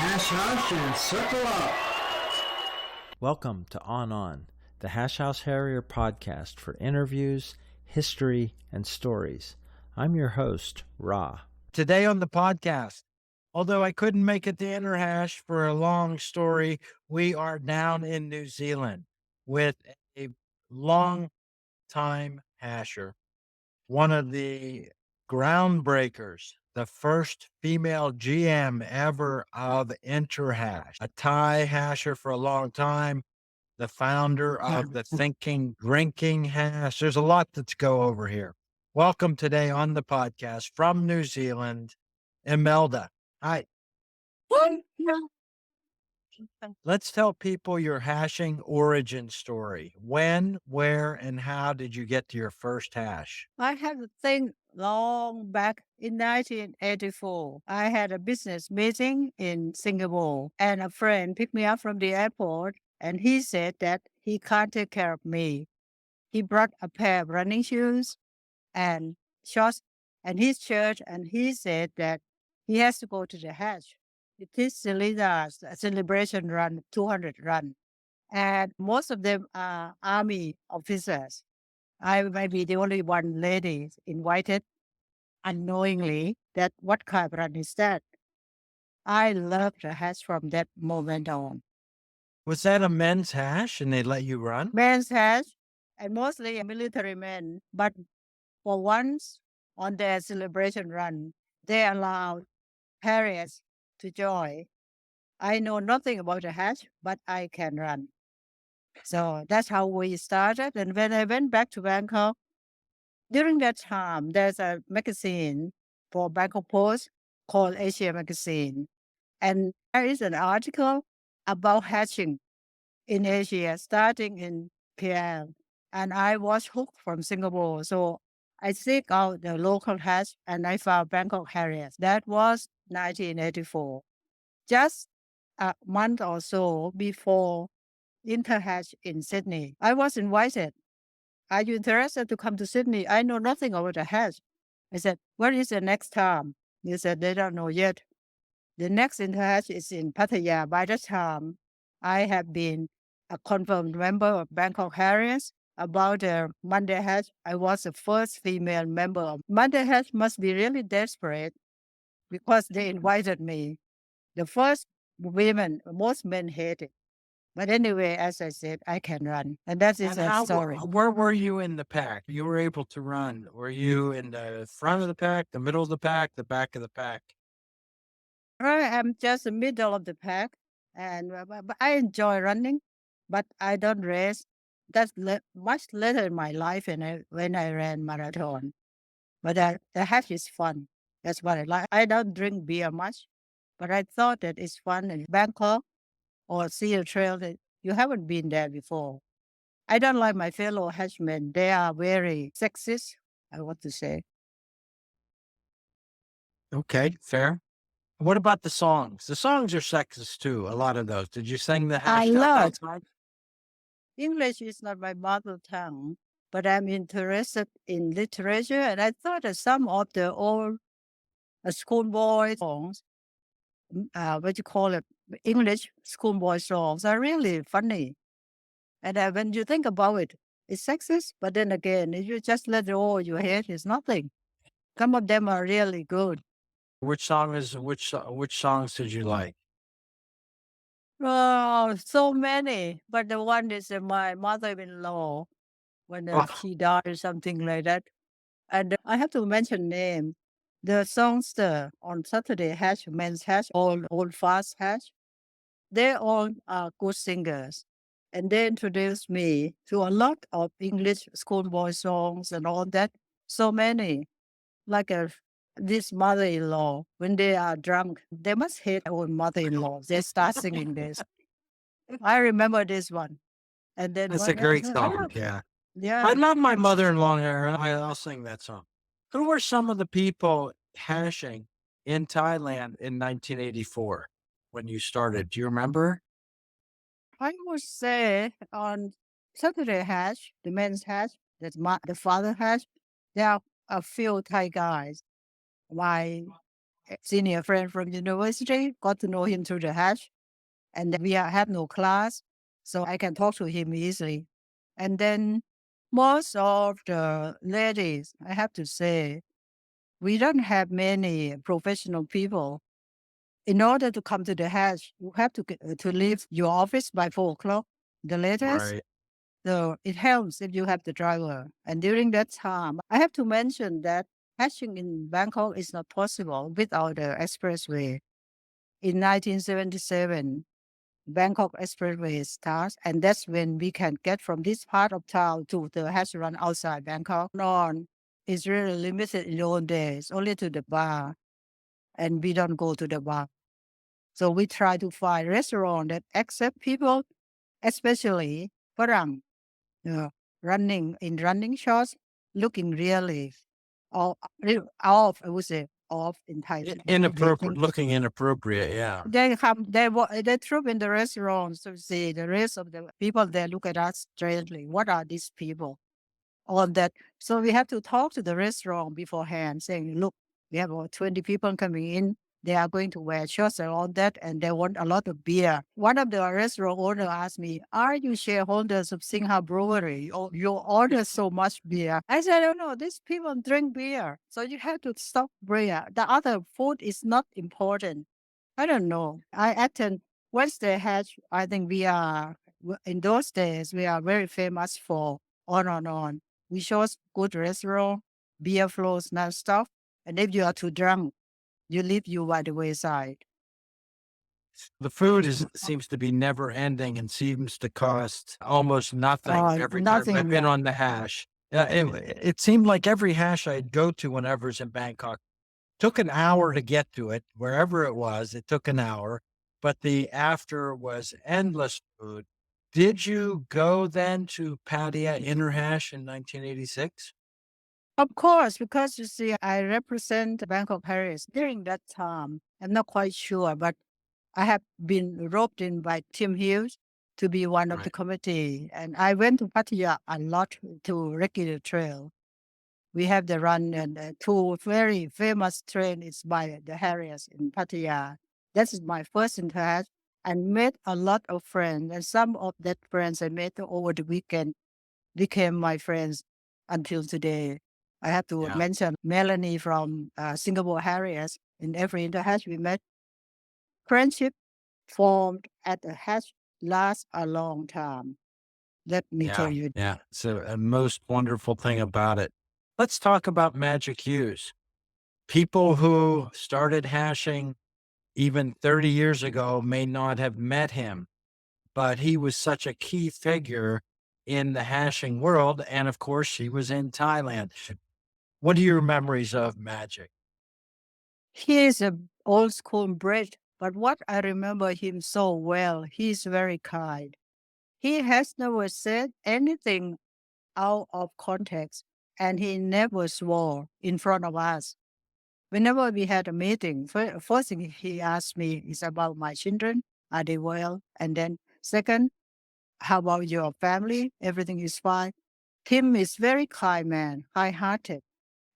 Hash House and Circle Up. Welcome to On, the Hash House Harrier podcast for interviews, history, and stories. I'm your host, Ra. Today on the podcast, although I couldn't make it to Interhash for a long story, we are down in New Zealand with a long-time hasher, one of the groundbreakers, the first female GM ever of Interhash, a Thai hasher for a long time, the founder of the Thinking Drinking Hash. There's a lot to go over here. Welcome today on the podcast from New Zealand, Imelda. Hi. Let's tell people your hashing origin story. When, where, and how did you get to your first hash? I have to think long back in 1984. I had a business meeting in Singapore, and a friend picked me up from the airport, and he said that he can't take care of me. He brought a pair of running shoes and shorts and his shirt, and he said that he has to go to the hash. It is Selena's celebration run, 200 run, and most of them are army officers. I might be the only one lady invited unknowingly that what kind of run is that? I loved the hash from that moment on. Was that a men's hash and they let you run? Men's hash and mostly military men, but for once on their celebration run, they allowed Harriers to join. I know nothing about the hash, but I can run. So that's how we started. And when I went back to Bangkok, during that time, there's a magazine for Bangkok Post called Asia Magazine. And there is an article about hatching in Asia, starting in Chiang. And I was hooked from Singapore. So I seek out the local hatch and I found Bangkok Harriers. That was 1984. Just a month or so before Interhash in Sydney, I was invited. Are you interested to come to Sydney? I know nothing about the hash. I said, when is the next time? They said, they don't know yet. The next Interhash is in Pattaya. By that time, I have been a confirmed member of Bangkok Harriers. About the Monday Hash, I was the first female member of Monday Hash. Must be really desperate because they invited me. The first women, most men hate it. But anyway, as I said, I can run. And that is a story. Where were you in the pack? You were able to run. Were you in the front of the pack, the middle of the pack, the back of the pack? I am just the middle of the pack. And but I enjoy running, but I don't race. That's much later in my life when I ran marathon. But the hash is fun. That's what I like. I don't drink beer much, but I thought that it's fun in Bangkok or see a trail that you haven't been there before. I don't like my fellow hashmen. They are very sexist, I want to say. Okay, fair. What about the songs? The songs are sexist too, a lot of those. Did you sing the hash? I love English is not my mother tongue, but I'm interested in literature, and I thought that some of the old schoolboy songs, what you call it, English schoolboy songs, are really funny. And when you think about it, it's sexist, but then again, if you just let it all your head, it's nothing. Some of them are really good. Which songs did you like? Oh, so many. But the one is my mother-in-law when she died or something like that. And I have to mention name. The songster on Saturday Hash, Men's Hash, old fast hash. They all are good singers. And they introduced me to a lot of English schoolboy songs and all that. So many. Like this mother-in-law, when they are drunk, they must hate their own mother-in-law. They start singing this. I remember this one. And then That's a great song. Yeah. Yeah. I love my mother-in-law here, and I'll sing that song. Who were some of the people hashing in Thailand in 1984 when you started? Do you remember? I would say on Saturday Hash, the men's hash, that's the father hash, there are a few Thai guys. My senior friend from university, got to know him through the hash. And then we have no class, so I can talk to him easily. And then most of the ladies, I have to say, we don't have many professional people. In order to come to the hash, you have to leave your office by 4 o'clock, the latest. Right. So it helps if you have the driver. And during that time, I have to mention that hashing in Bangkok is not possible without the expressway. In 1977, Bangkok Expressway starts, and that's when we can get from this part of town to the hash run outside Bangkok. On is really limited in those days, only to the bar, and we don't go to the bar. So we try to find restaurant that accept people, especially Farang, running in running shorts, looking really off, I would say off in Thai. Inappropriate, looking inappropriate. Yeah. They come, they troop in the restaurants to see the rest of the people. They look at us strangely. What are these people? All that. So we have to talk to the restaurant beforehand, saying, "Look, we have about 20 people coming in. They are going to wear shorts and all that, and they want a lot of beer." One of the restaurant owner asked me, "Are you shareholders of Singha Brewery? Or you order so much beer?" I said, "Oh no, these people drink beer, so you have to stop beer. The other food is not important." I don't know. I attend Wednesday Hatch. I think we are in those days we are very famous for on. We chose good restaurant, beer flows, nice stuff. And if you are too drunk, you leave you by the wayside. The food seems to be never ending and seems to cost almost nothing every time I've been on the hash. It seemed like every hash I'd go to whenever I was in Bangkok took an hour to get to it, wherever it was. It took an hour, but the after was endless food. Did you go then to Pattaya Interhash in 1986? Of course, because you see, I represent Bangkok Paris during that time. I'm not quite sure, but I have been roped in by Tim Hughes to be one of the committee. And I went to Pattaya a lot to regular trail. We have the run and two very famous train is by the Harriers in Pattaya. That is my first interaction and made a lot of friends. And some of that friends I met over the weekend became my friends until today. I have to mention Melanie from Singapore Harriers. In every Interhash we met. Friendship formed at the hash lasts a long time. Let me tell you. Yeah, it's a most wonderful thing about it. Let's talk about Magic Hughes. People who started hashing even 30 years ago may not have met him, but he was such a key figure in the hashing world. And of course, he was in Thailand. What are your memories of Magic? He is an old school Brit, but what I remember him so well, he's very kind. He has never said anything out of context, and he never swore in front of us. Whenever we had a meeting, first thing he asked me is about my children. Are they well? And then second, how about your family? Everything is fine. Tim is very kind man, high-hearted,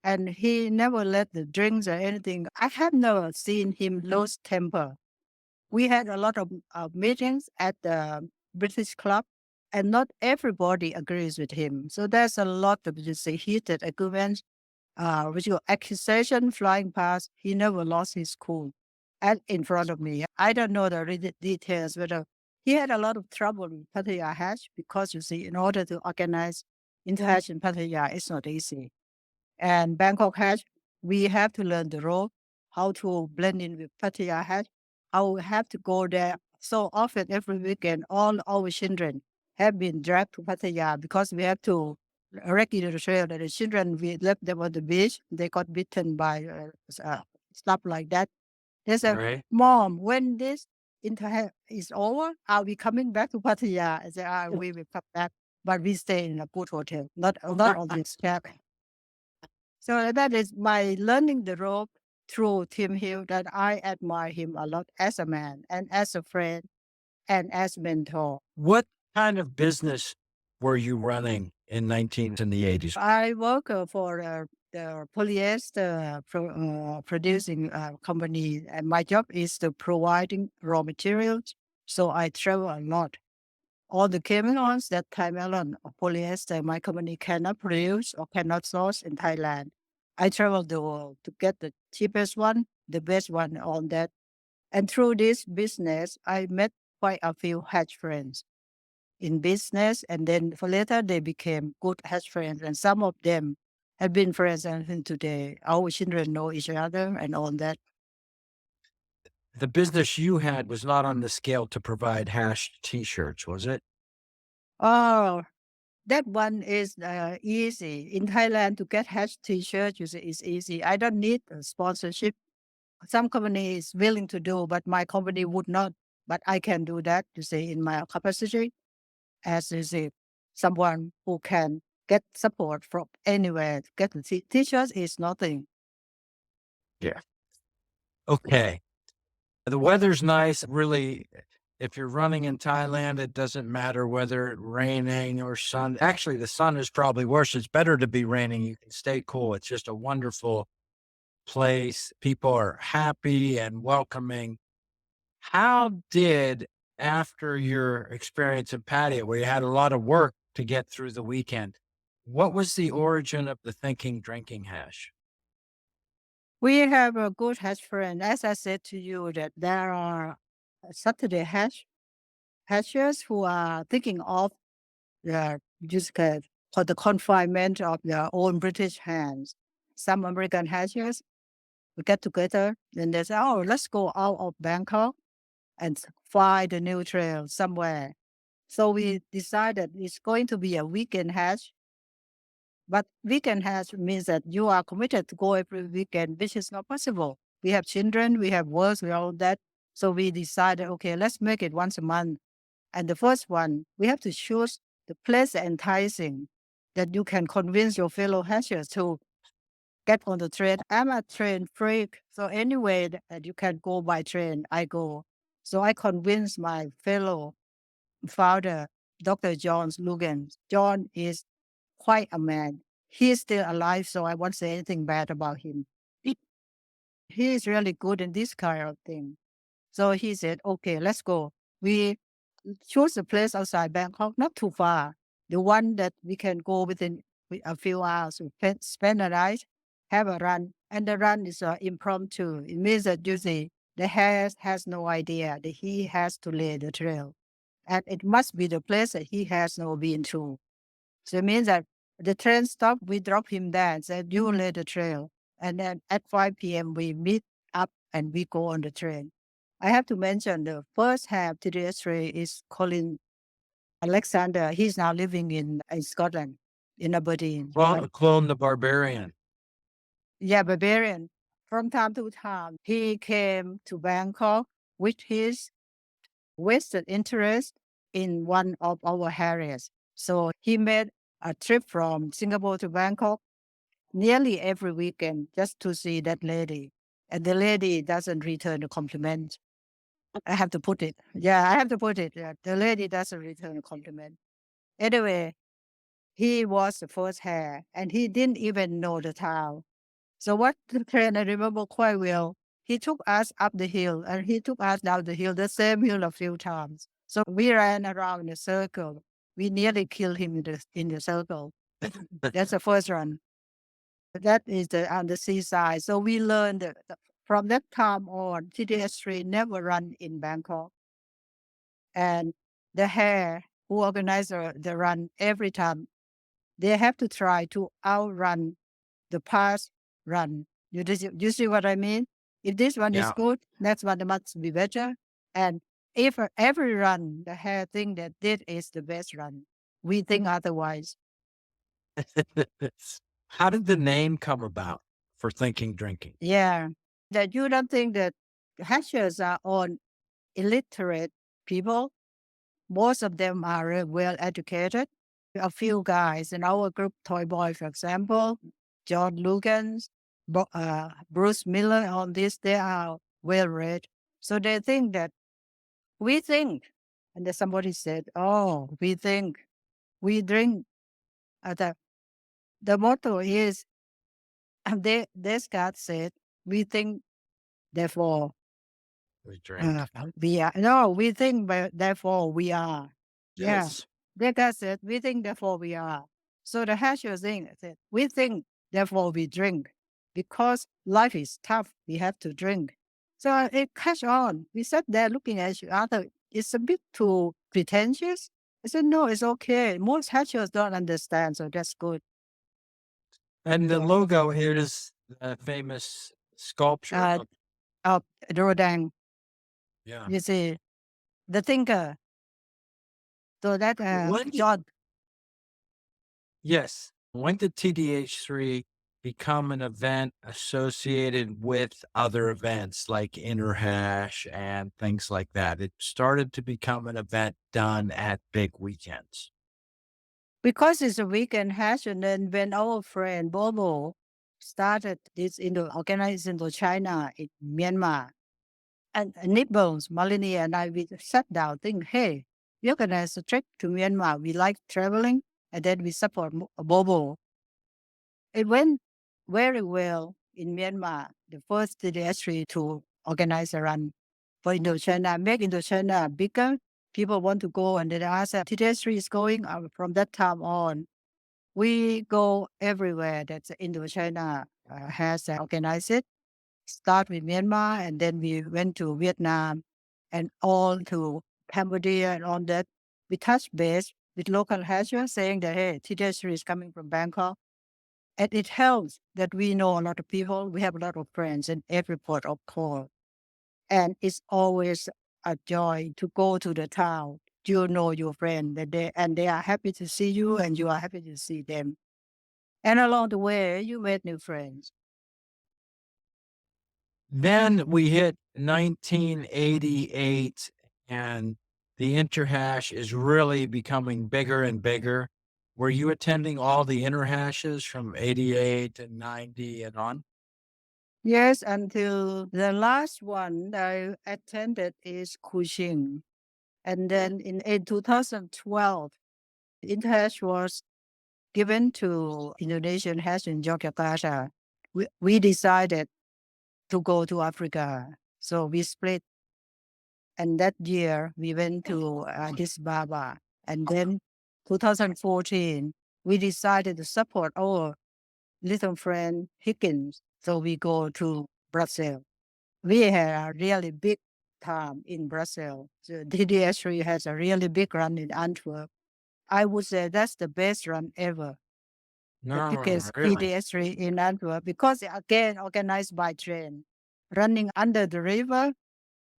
and he never let the drinks or anything. I have never seen him lose temper. We had a lot of meetings at the British Club, and not everybody agrees with him. So there's a lot of just heated arguments, which your accusation flying past. He never lost his cool. And in front of me, I don't know the details, but he had a lot of trouble with Pattaya Hash because you see, in order to organize Interhash in Pattaya, it's not easy. And Bangkok Hash, we have to learn the role, how to blend in with Pattaya Hash, how we have to go there. So often every weekend, all our children have been dragged to Pattaya because we have to regular trail. The children, we left them on the beach. They got bitten by stuff like that. They said, "Mom, when this Interhash is over, are we coming back to Pattaya?" I said, "We will come back, but we stay in a good hotel, not on this cabin." So that is my learning the rope through Tim Hill that I admire him a lot as a man and as a friend and as mentor. What kind of business were you running in the 80s? I work for the polyester producing company, and my job is to providing raw materials. So I travel a lot. All the chemicals that Thai melon or polyester my company cannot produce or cannot source in Thailand, I travel the world to get the cheapest one, the best one on that. And through this business, I met quite a few hatch friends in business, and then for later they became good hatch friends, and some of them have been friends until today. Our children know each other and all that. The business you had was not on the scale to provide hash T-shirts, was it? Oh, that one is easy. In Thailand, to get hash T-shirt is easy. I don't need a sponsorship. Some company is willing to do, but my company would not. But I can do that, you see, in my capacity as you see, someone who can get support from anywhere. Get the T-shirts is nothing. Yeah. Okay. The weather's nice. Really, if you're running in Thailand, it doesn't matter whether it's raining or sun. Actually, the sun is probably worse. It's better to be raining. You can stay cool. It's just a wonderful place. People are happy and welcoming. How did, after your experience in Pattaya, where you had a lot of work to get through the weekend, what was the origin of the thinking drinking hash? We have a good hash friend. As I said to you, that there are Saturday hashers who are thinking of just for the confinement of their own British hands. Some American hashers we get together and they say, "Oh, let's go out of Bangkok and find a new trail somewhere." So we decided it's going to be a weekend hash. But weekend hash means that you are committed to go every weekend, which is not possible. We have children, we have work, we all that. So we decided, okay, let's make it once a month. And the first one, we have to choose the place enticing that you can convince your fellow hashers to get on the train. I'm a train freak. So anyway that you can go by train, I go. So I convinced my fellow founder, Dr. John Lugan. John is quite a man. He is still alive, so I won't say anything bad about him. He is really good in this kind of thing. So he said, okay, let's go. We choose a place outside Bangkok, not too far. The one that we can go within a few hours. We spend a night, have a run. And the run is impromptu. It means that you see, the horse has no idea that he has to lay the trail. And it must be the place that he has not been to. So it means that the train stopped, we drop him there and said, you lay the trail. And then at 5 p.m., we meet up and we go on the train. I have to mention the first half to the history is Colin Alexander. He's now living in Scotland, in Aberdeen. Clone the Barbarian. Yeah, Barbarian. From time to time, he came to Bangkok with his vested interest in one of our areas. So he made a trip from Singapore to Bangkok nearly every weekend just to see that lady. And the lady doesn't return the compliment. I have to put it. Yeah, I have to put it. Yeah, the lady doesn't return a compliment. Anyway, he was the first hair and he didn't even know the town. So what the train I remember quite well, he took us up the hill and he took us down the hill, the same hill a few times. So we ran around in a circle. We nearly killed him in the circle. That's the first run. That is on the seaside. So we learned that from that time on, TDS3 never run in Bangkok. And the hair who organize the run every time, they have to try to outrun the past run. You see what I mean? If this one is Yeah. good, next one must be better. And if every run, the hair think that this is the best run, we think otherwise. How did the name come about for thinking drinking? Yeah. That you don't think that hashers are on illiterate people. Most of them are well educated. A few guys in our group, Toy Boy, for example, John Lugans, Bruce Miller, on this, they are well read. So they think that we think, and then somebody said, oh, we think, we drink. The motto is This God said, we think, therefore We drink. we are. No, we think, but therefore we are. Yeah. Yes. Their God said, we think, therefore we are. So the Hasher thing said, we think, therefore we drink. Because life is tough, we have to drink. So it catch on. We sat there looking at each other. It's a bit too pretentious. I said, no, it's okay. Most Hashers don't understand, so that's good. And the logo here is the famous sculpture. Of Rodin, Yeah. you see, the thinker. So that When did- John, Yes. When did TDH3 become an event associated with other events like Interhash and things like that? It started to become an event done at big weekends. because it's a weekend hash, and then when our friend Bobo started this organized into China in Myanmar, and Nibbles, Malini and I, we sat down, think, hey, we organize a trip to Myanmar. We like traveling, and then we support Bobo. It went very well in Myanmar, the first TDS3 to organize a run for Indochina, make Indochina bigger. People want to go, and then ask TDS3 is going from that time on. We go everywhere that Indochina has organized it. Start with Myanmar, and then we went to Vietnam and all to Cambodia and all that. We touched base with local hashers saying that, hey, TDS3 is coming from Bangkok. And it helps that we know a lot of people. We have a lot of friends in every port of call. And it's always a joy to go to the town. You know your friend that they are happy to see you and you are happy to see them. And along the way, you made new friends. Then we hit 1988 and the Interhash is really becoming bigger and bigger. Were you attending all the Interhashes from 88 and 90 and on? Yes, until the last one I attended is Chiang. And then in 2012, Interhash was given to Indonesian Hash in Yogyakarta. We decided to go to Africa. So we split. And that year we went to Addis Ababa. And then 2014, we decided to support our little friend Higgins. So we go to Brazil. We had a really big time in Brazil. So DDS3 has a really big run in Antwerp. I would say that's the best run ever. The No, biggest really. DDS3 in Antwerp because again organized by train, running under the river.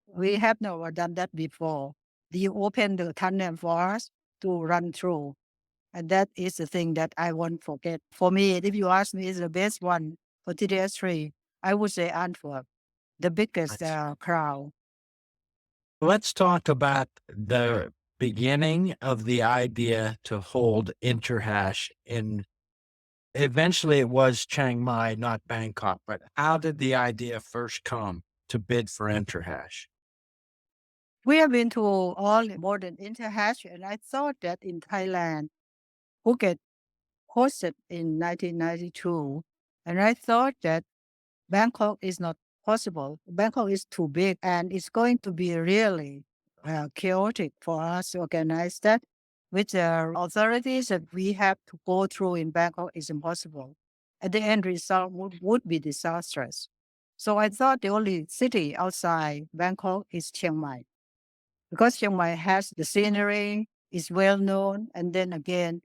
We have never done that before. They open the tunnel for us to run through. And that is the thing that I won't forget. For me, if you ask me, is the best one for TDS3, I would say Antwerp, the biggest crowd. Let's talk about the beginning of the idea to hold Interhash in. Eventually, it was Chiang Mai, not Bangkok. But how did the idea first come to bid for Interhash? We have been to all modern Interhash, and I thought that in Thailand, Phuket hosted in 1992, and I thought that Bangkok is not possible. Bangkok is too big, and it's going to be really chaotic for us to organize that. With the authorities that we have to go through in Bangkok is impossible. At the end result would be disastrous. So I thought the only city outside Bangkok is Chiang Mai. Because Chiang Mai has the scenery, is well known, and then again,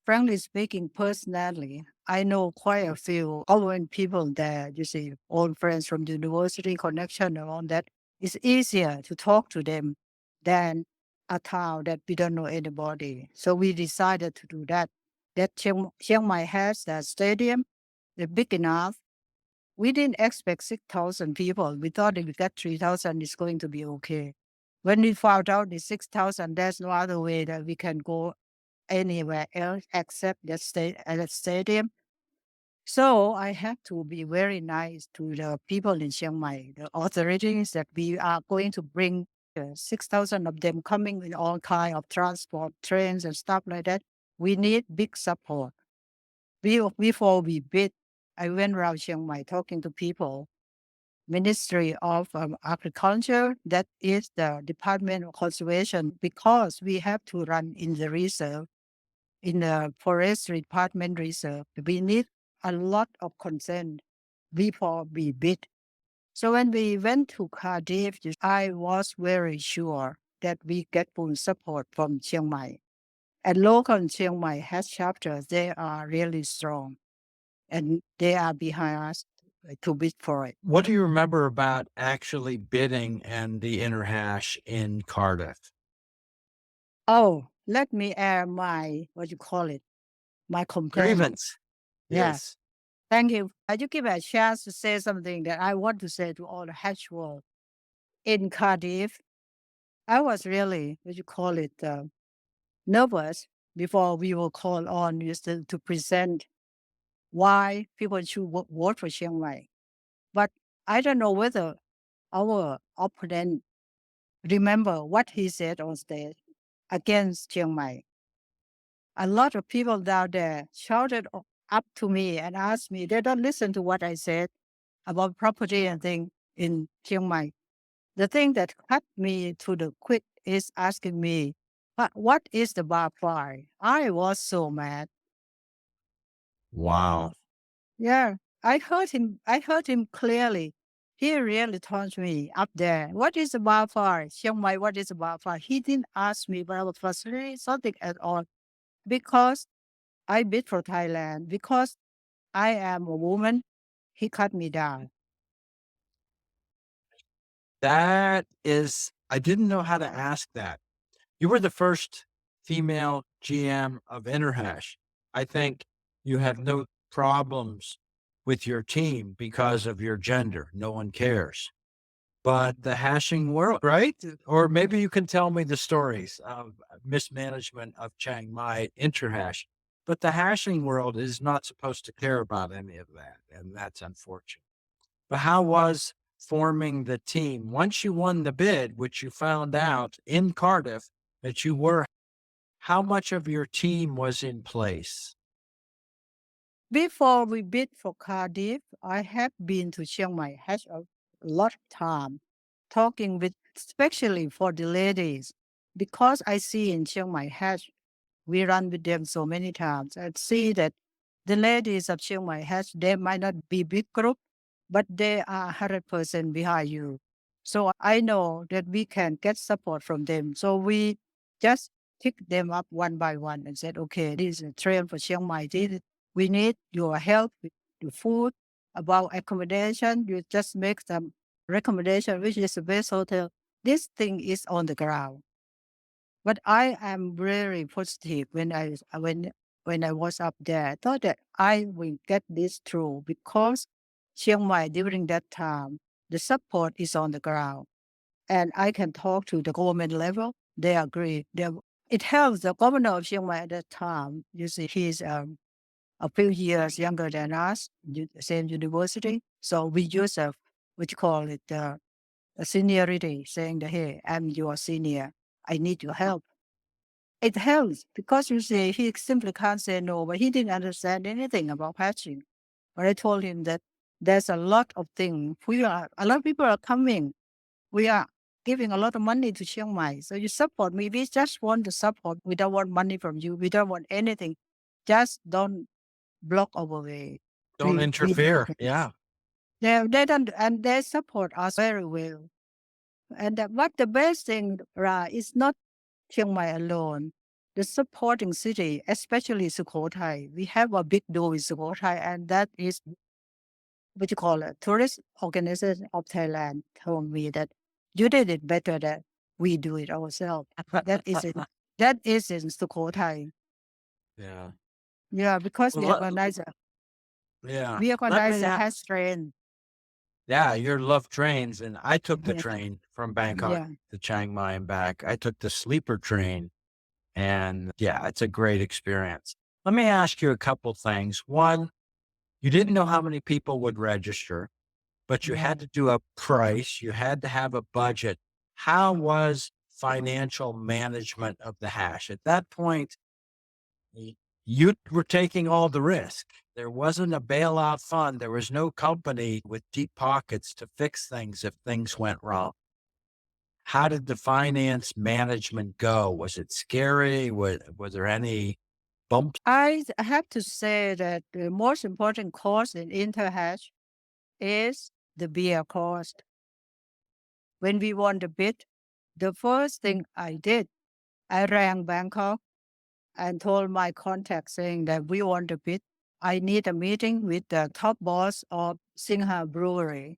frankly speaking, personally, I know quite a few Colombian people there, you see, old friends from the university connection and all that. It's easier to talk to them than a town that we don't know anybody. So we decided to do that. That Chiang Mai has that stadium, they're big enough. We didn't expect 6,000 people. We thought if we got 3,000, it's going to be okay. When we found out it's 6,000, there's no other way that we can go anywhere else except that stadium. So I have to be very nice to the people in Chiang Mai, the authorities that we are going to bring 6,000 of them coming in all kind of transport, trains and stuff like that. We need big support. Before we bid, I went around Chiang Mai talking to people. Ministry of Agriculture, that is the Department of Conservation, because we have to run in the reserve, in the Forestry Department reserve. We need a lot of consent before we bid. So when we went to Cardiff, I was very sure that we get full support from Chiang Mai. And local Chiang Mai hash chapters, they are really strong and they are behind us to bid for it. What do you remember about actually bidding and the Interhash in Cardiff? Oh, let me air my, what you call it, my complaint. Grievance. Yeah. Yes. Thank you. You give me a chance to say something that I want to say to all the hash world. In Cardiff, I was really, what you call it, nervous before we were called on to present why people should vote for Chiang Mai. But I don't know whether our opponent remember what he said on stage against Chiang Mai. A lot of people down there shouted up to me and asked me, they don't listen to what I said about property and things in Chiang Mai. The thing that cut me to the quick is asking me, what is the bar fire? I was so mad. Wow. Yeah, I heard him. I heard him clearly. He really told me up there, what is the bar fire? Chiang Mai, what is the bar fire? He didn't ask me, but I was frustrated, something at all. Because I bid for Thailand, because I am a woman, he cut me down. That is, I didn't know how to ask that. You were the first female GM of Interhash. I think you have no problems with your team because of your gender. No one cares. But the hashing world, right? Or maybe you can tell me the stories of mismanagement of Chiang Mai Interhash. But the hashing world is not supposed to care about any of that. And that's unfortunate. But how was forming the team once you won the bid, which you found out in Cardiff that you were? How much of your team was in place? Before we bid for Cardiff, I have been to Chiang Mai Hash a lot of time, talking with, especially for the ladies, because I see in Chiang Mai Hash, we run with them so many times. I see that the ladies of Chiang Mai Hash, they might not be big group, but they are 100% behind you. So I know that we can get support from them. So we just pick them up one by one and said, okay, this is a trail for Chiang Mai. We need your help with the food, about accommodation. You just make some recommendation, which is the best hotel. This thing is on the ground. But I am very positive when I was up there. I thought that I will get this through because Chiang Mai during that time, the support is on the ground. And I can talk to the government level. They agree. It helps the governor of Chiang Mai at that time. You see, he's a few years younger than us, same university. So we use what you call it, a seniority, saying that, hey, I'm your senior. I need your help. It helps because you see, he simply can't say no, but he didn't understand anything about patching. But I told him that there's a lot of things. A lot of people are coming. We are giving a lot of money to Chiang Mai. So you support me. We just want to support. We don't want money from you. We don't want anything. Just don't block our way. Don't interfere. Yeah. They don't, and they support us very well. And but the best thing, Ra, is not Chiang Mai alone. The supporting city, especially Sukhothai. We have a big deal with Sukhothai, and that is what you call it. Tourist Organization of Thailand told me that you did it better than we do it ourselves. That is it. That is in Sukhothai. Yeah. Yeah, because we Well, organize yeah. we Let organize me a ask. hash train. Yeah, your love trains. And I took the Yeah. train from Bangkok Yeah. to Chiang Mai and back. I took the sleeper train. And yeah, it's a great experience. Let me ask you a couple things. One, you didn't know how many people would register, but you Yeah. had to do a price. You had to have a budget. How was financial management of the hash? At that point, You were taking all the risk. There wasn't a bailout fund. There was no company with deep pockets to fix things if things went wrong. How did the finance management go? Was it scary? Was there any bumps? I have to say that the most important cost in Interhash is the beer cost. When we won the bid, the first thing I did, I rang Bangkok and told my contact saying that we won the bid. I need a meeting with the top boss of Singha Brewery.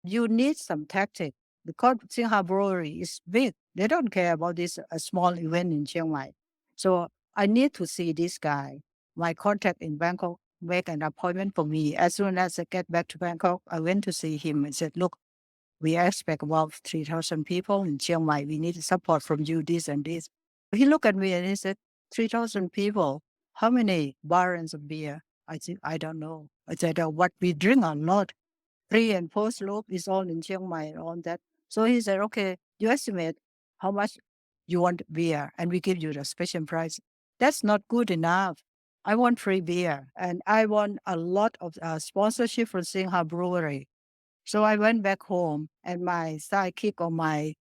You need some tactic because Singha Brewery is big. They don't care about this a small event in Chiang Mai. So I need to see this guy. My contact in Bangkok make an appointment for me. As soon as I get back to Bangkok, I went to see him and said, look, we expect about 3,000 people in Chiang Mai. We need support from you, this and this. He looked at me and he said, 3,000 people, how many barrels of beer? I said, I don't know. I said, what we drink a lot. Pre and post loop is all in Chiang Mai and all that. So he said, okay, you estimate how much you want beer and we give you the special price. That's not good enough. I want free beer and I want a lot of sponsorship from Singha Brewery. So I went back home and my sidekick or my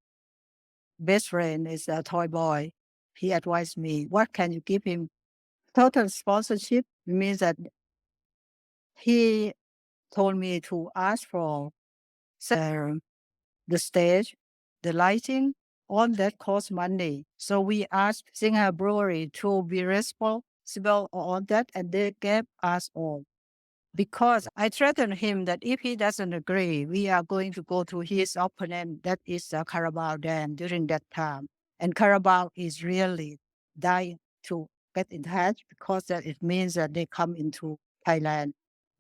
best friend is a toy boy. He advised me, what can you give him? Total sponsorship means that he told me to ask for the stage, the lighting, all that costs money. So we asked Singha Brewery to be responsible on all that, and they gave us all. Because I threatened him that if he doesn't agree, we are going to go to his opponent, that is Carabao then during that time. And Carabao is really dying to get in touch because that it means that they come into Thailand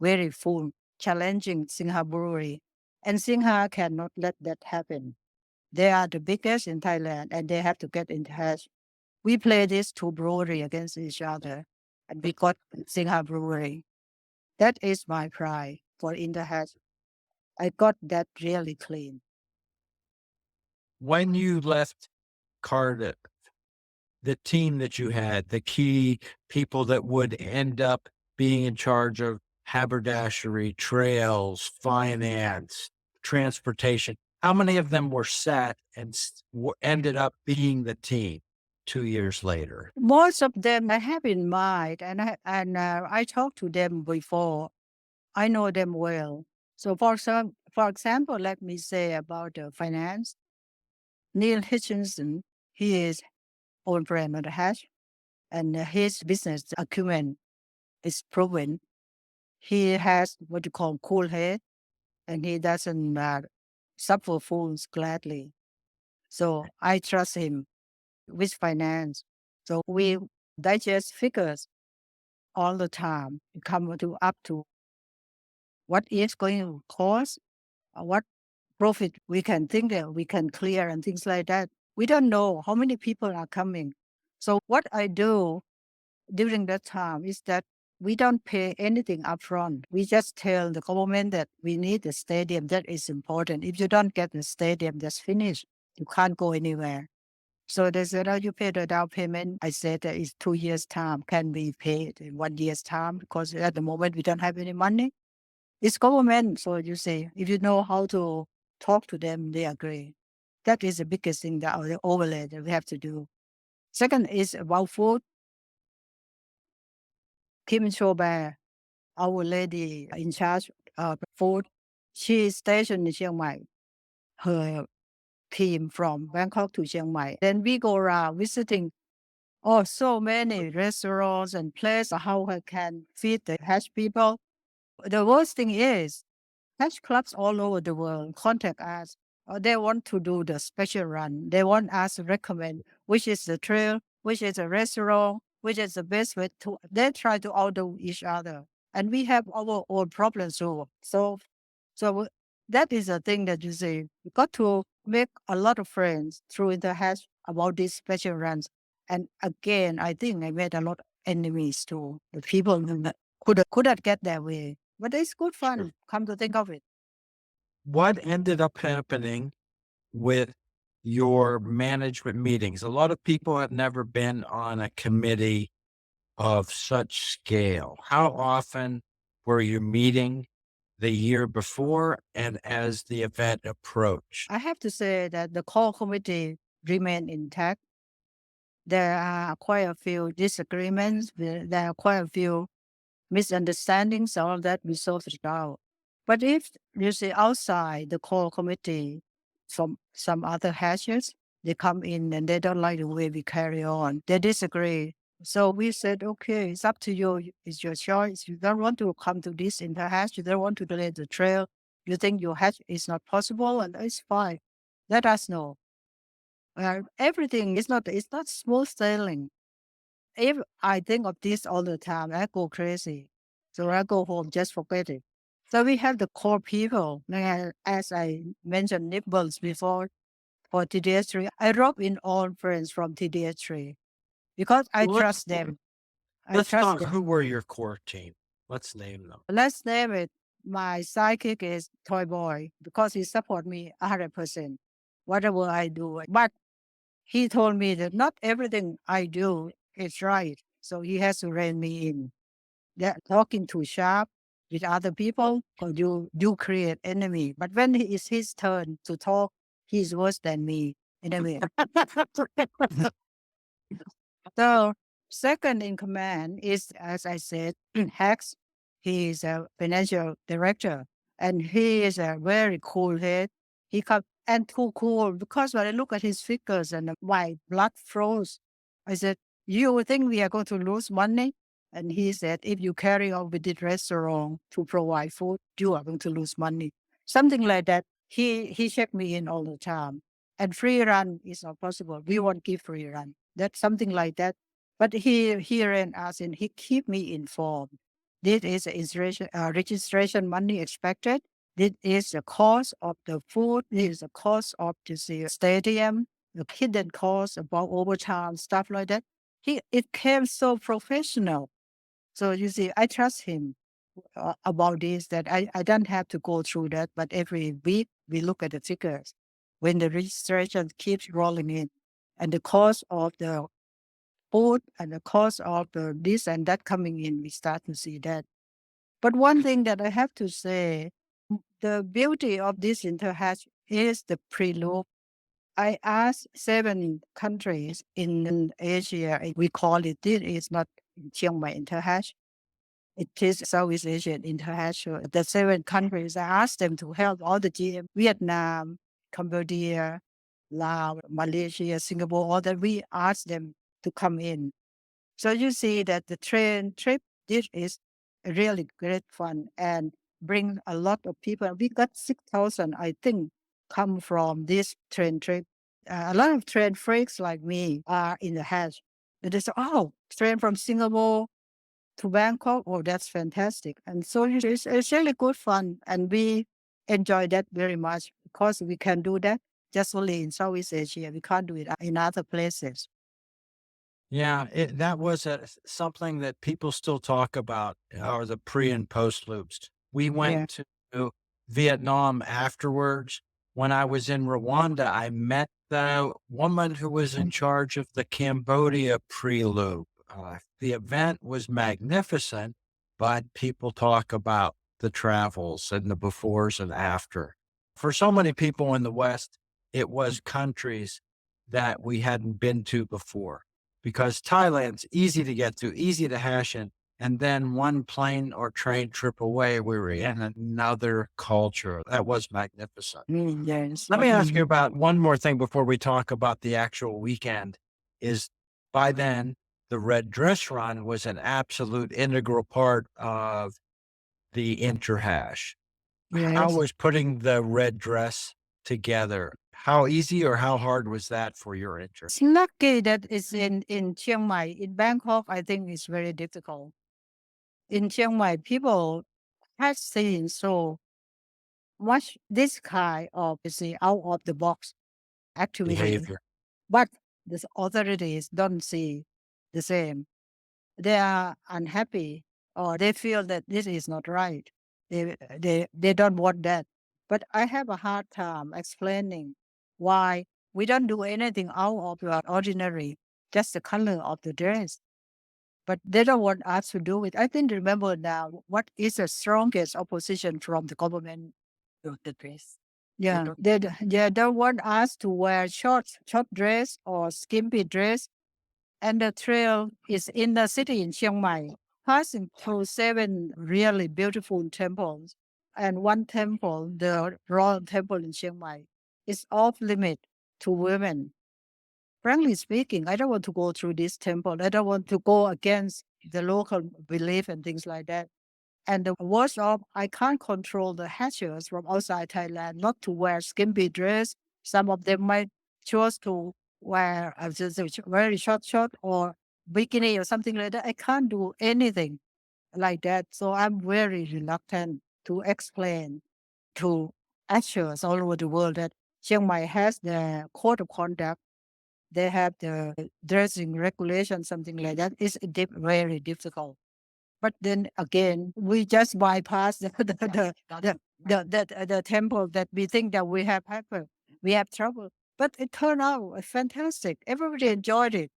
very full, challenging Singha Brewery. And Singha cannot let that happen. They are the biggest in Thailand and they have to get in touch. We play these two brewery against each other and we got Singha Brewery. That is my pride for Interhash. I got that really clean. When you left Cardiff, the team that you had, the key people that would end up being in charge of haberdashery, trails, finance, transportation, how many of them were set and ended up being the team 2 years later? Most of them I have in mind, and I talked to them before. I know them well. So for example, let me say about the finance. Neil Hitchinson, he is own brand on the hash, and his business acumen is proven. He has what you call cool head, and he doesn't suffer fools gladly. So I trust him with finance. So we digest figures all the time. We come to up to what is going to cost, what profit we can think that we can clear and things like that. We don't know how many people are coming. So what I do during that time is that we don't pay anything upfront. We just tell the government that we need the stadium. That is important. If you don't get the stadium, that's finished. You can't go anywhere. So they said, oh, you pay the down payment. I said that it's 2 years' time, can be paid in 1 year's time because at the moment we don't have any money. It's government. So you say, if you know how to talk to them, they agree. That is the biggest thing that the overlay that we have to do. Second is about food. Kim Choba, our lady in charge of food, she is stationed in Chiang Mai. Her team from Bangkok to Chiang Mai. Then we go around visiting so many restaurants and places how I can feed the hash people. The worst thing is hash clubs all over the world contact us. They want to do the special run. They want us to recommend which is the trail, which is a restaurant, which is the best way to. They try to outdo each other, and we have our own problems too. So that is a thing that you say. You got to make a lot of friends through Interhash about these special runs. And again, I think I made a lot of enemies too. The people who couldn't get their way. But it's good fun, Sure. come to think of it. What ended up happening with your management meetings? A lot of people have never been on a committee of such scale? How often were you meeting the year before and as the event approached? I have to say that the core committee remained intact. There are quite a few disagreements. There are quite a few misunderstandings. All that we sorted it out. But if you see outside the core committee from some other hashes, they come in and they don't like the way we carry on. They disagree. So we said, okay, it's up to you. It's your choice. You don't want to come to this interhash. You don't want to delay the trail. You think your hash is not possible, and it's fine. Let us know. Everything is not. It's not smooth sailing. If I think of this all the time, I go crazy. So I go home, just forget it. So we have the core people, as I mentioned, Nibbles before for TDS3. I wrote in all friends from TDS3 because I Let's, trust them. I let's trust talk. them. Who were your core team? Let's name them. Let's name it. My sidekick is Toy Boy because he support me 100%, whatever I do. But he told me that not everything I do is right. So he has to rein me in. That talking too sharp with other people, because you create enemy. But when it's his turn to talk, he's worse than me in a way. So second in command is, as I said, Hex. He is a financial director, and he is a very cool head. He come and too cool because when I look at his figures and my blood froze. I said, "You think we are going to lose money?" And he said, "If you carry on with the restaurant to provide food, you are going to lose money." Something like that. He checked me in all the time. And free run is not possible. We won't give free run. That's something like that. But he ran us and he keep me informed. This is registration money expected. This is the cost of the food. This is the cost of the stadium, the hidden cost about overtime, stuff like that. It came so professional. So you see, I trust him about this, that I don't have to go through that. But every week we look at the figures when the registration keeps rolling in and the cost of the food and the cost of the this and that coming in, we start to see that. But one thing that I have to say, the beauty of this interhash is the preloop. I asked 7 countries in Asia. We call it, this is not Chiang Mai interhash. It is Southeast Asian international. The 7 countries, I asked them to help all the GM, Vietnam, Cambodia, Laos, Malaysia, Singapore, all that. We asked them to come in. So you see that the train trip, this is really great fun and bring a lot of people. We got 6,000, I think, come from this train trip. A lot of train freaks like me are in the hash. And they say, oh, train from Singapore to Bangkok. Oh, that's fantastic. And so it's really good fun. And we enjoy that very much because we can do that just only in Southeast Asia. We can't do it in other places. Yeah, that was something that people still talk about, are the pre and post loops. We Yeah. went to Vietnam afterwards. When I was in Rwanda, I met the woman who was in charge of the Cambodia pre loop. The event was magnificent, but people talk about the travels and the befores and after. For so many people in the West, it was countries that we hadn't been to before, because Thailand's easy to get to, easy to hash in. And then one plane or train trip away, we were in another culture. That was magnificent. Yes. Let me ask you about one more thing before we talk about the actual weekend. Is by then, the red dress run was an absolute integral part of the interhash. How Yes. was putting the red dress together? How easy or how hard was that for your interest? It's lucky that it's in Chiang Mai. In Bangkok, I think it's very difficult. In Chiang Mai, people have seen so much this kind of out of the box activity, Behavior. but the authorities don't see the same. They are unhappy or they feel that this is not right. They don't want that. But I have a hard time explaining why we don't do anything out of the ordinary, just the color of the dress. but they don't want us to do it. I didn't remember now what is the strongest opposition from the government. The dress. Yeah, they don't want us to wear short dress or skimpy dress. And the trail is in the city in Chiang Mai, passing through 7 really beautiful temples. And one temple, the Royal Temple in Chiang Mai, is off limit to women. Frankly speaking, I don't want to go through this temple. I don't want to go against the local belief and things like that. And the worst of, I can't control the hashers from outside Thailand not to wear skimpy dress. Some of them might choose to wear just a very short or bikini or something like that. I can't do anything like that. So I'm very reluctant to explain to hashers all over the world that Chiang Mai has the code of conduct. They have the dressing regulation, something like that. It's very difficult. But then again, we just bypass the temple that we think that we have happened. We have trouble. But it turned out fantastic. Everybody enjoyed it.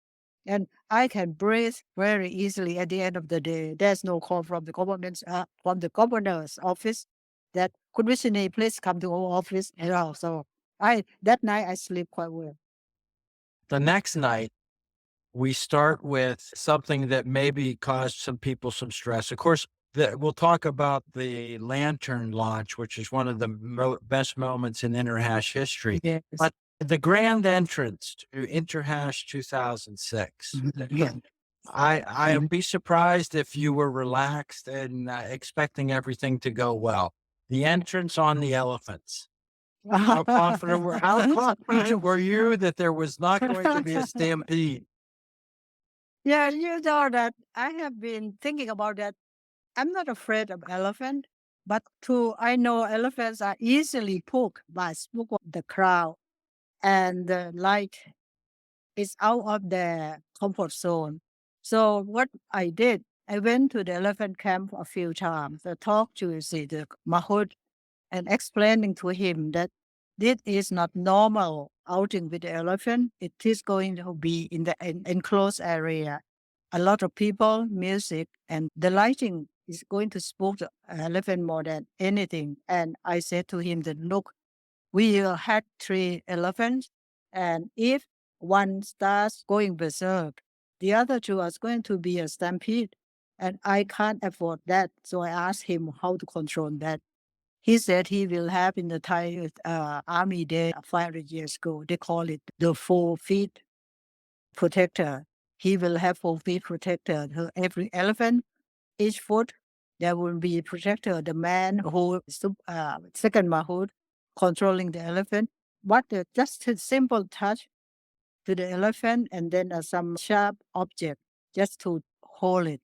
And I can breathe very easily at the end of the day. There's no call from the government, from the governor's office that could Vishini please come to our office. So that night I sleep quite well. The next night, we start with something that maybe caused some people some stress. Of course, we'll talk about the lantern launch, which is one of the best moments in Interhash history. Yes. But the grand entrance to Interhash 2006, Yeah. I'd be surprised if you were relaxed and expecting everything to go well. The entrance on the elephants. How confident were you that there was not going to be a stampede? Yeah, you know that I have been thinking about that. I'm not afraid of elephant, but I know elephants are easily spooked by the crowd, and the light is out of their comfort zone. So what I did, I went to the elephant camp a few times. I talked to the mahout and explaining to him that this is not normal outing with the elephant. It is going to be in the enclosed area. A lot of people, music, and the lighting is going to spook the elephant more than anything. And I said to him that, look, we had 3 elephants, and if one starts going berserk, the other 2 are going to be a stampede, and I can't afford that. So I asked him how to control that. He said he will have in the Thai Army Day 500 years ago. They call it the 4 feet protector. He will have 4 feet protector. Every elephant, each foot, there will be a protector. The man who is second mahout controlling the elephant. But just a simple touch to the elephant and then some sharp object just to hold it.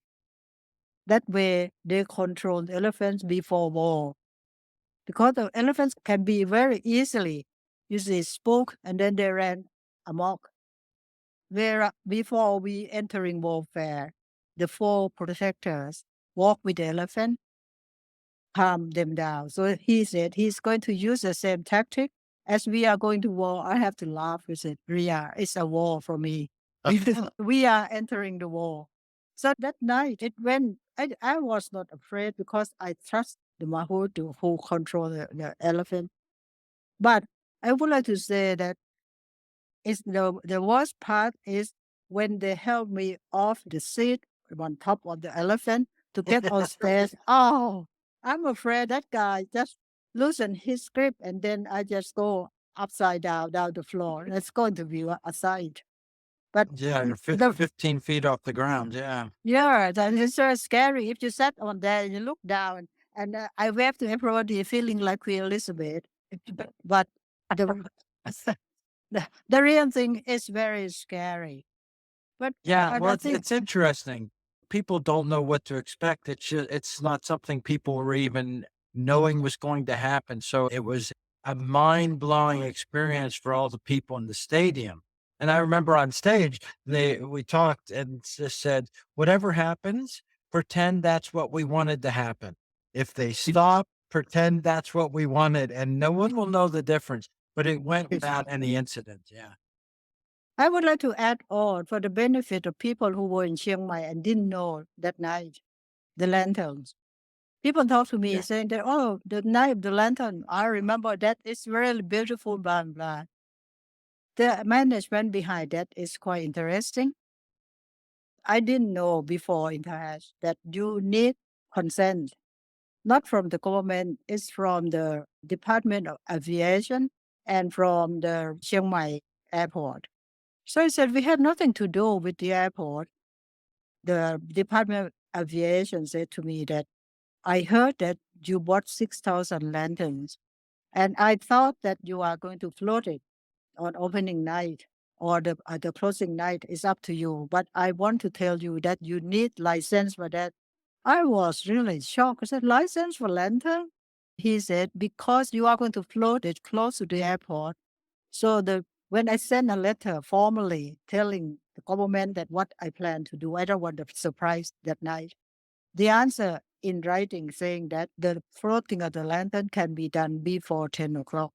That way they control the elephants before war. Because the elephants can be very easily usually spook and then they ran amok. Where before we entering warfare, the 4 protectors walk with the elephant, calm them down. So he said he's going to use the same tactic as we are going to war. I have to laugh with it. Ria, it's a war for me. We are entering the war. So that night it went, I was not afraid because I trust the mahout who control the elephant. But I would like to say that it's the worst part is when they help me off the seat on top of the elephant to get on stairs. Oh, I'm afraid that guy just loosen his grip and then I just go upside down the floor. It's going to be a sight. But Yeah, you're 15 feet off the ground. Yeah. yeah, that is so scary. If you sat on there and you look down, and I waved to everybody feeling like Queen Elizabeth. But the real thing is very scary. But Yeah, I well, think it's interesting. People don't know what to expect. It's not something people were even knowing was going to happen. So it was a mind-blowing experience for all the people in the stadium. And I remember on stage, we talked and just said, whatever happens, pretend that's what we wanted to happen. If they stop, pretend that's what we wanted, and no one will know the difference. But it went without any incident. Yeah. I would like to add on for the benefit of people who were in Chiang Mai and didn't know that night, the lanterns. People talk to me saying that, oh, the night of the lantern, I remember that. It's really beautiful, blah, blah. The management behind that is quite interesting. I didn't know before Interhash that you need consent, not from the government, it's from the Department of Aviation and from the Chiang Mai airport. So I said, we have nothing to do with the airport. The Department of Aviation said to me that I heard that you bought 6,000 lanterns, and I thought that you are going to float it on opening night or the closing night. Is up to you. But I want to tell you that you need license for that. I was really shocked. I said, license for lantern? He said, because you are going to float it close to the airport. So when I send a letter formally telling the government that what I plan to do, I don't want a surprise that night. The answer in writing saying that the floating of the lantern can be done before 10 o'clock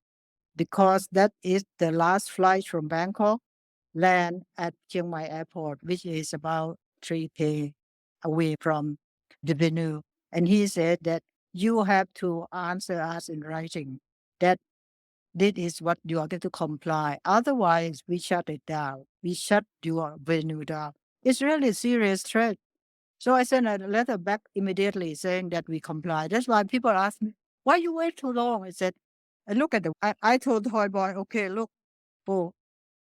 because that is the last flight from Bangkok, land at Chiang Mai Airport, which is about 3K away from the venue. And he said that you have to answer us in writing that this is what you are going to comply. Otherwise, we shut it down. We shut your venue down. It's really a serious threat. So I sent a letter back immediately saying that we comply. That's why people ask me, why you wait too long? I said, I look at I told the toy boy, okay, look, 4,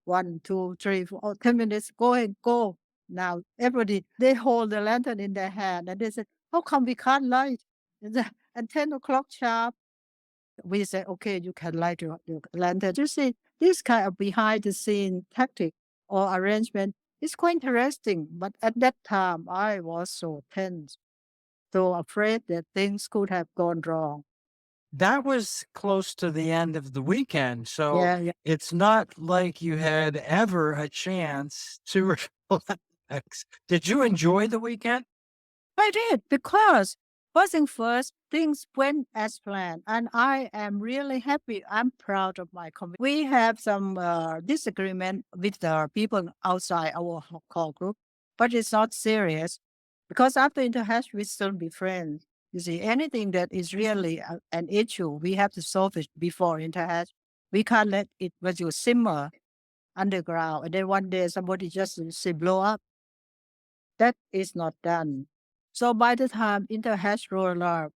1, 2, 3, 4, 10 minutes, go ahead, go. Now, everybody, they hold the lantern in their hand and they said, how come we can't light? At 10 o'clock sharp, we said, okay, you can light your lantern. You see, this kind of behind the scene tactic or arrangement is quite interesting. But at that time, I was so tense, so afraid that things could have gone wrong. That was close to the end of the weekend, so Yeah. it's not like you had ever a chance to relax. Did you enjoy the weekend? I did because first thing first, things went as planned, and I am really happy. I'm proud of my community. We have some disagreement with the people outside our call group, but it's not serious because after Interhash, we still be friends. You see, anything that is really an issue, we have to solve it before Interhash. We can't let it simmer underground, and then one day somebody just say blow up. That is not done. So by the time Interhash rolled up,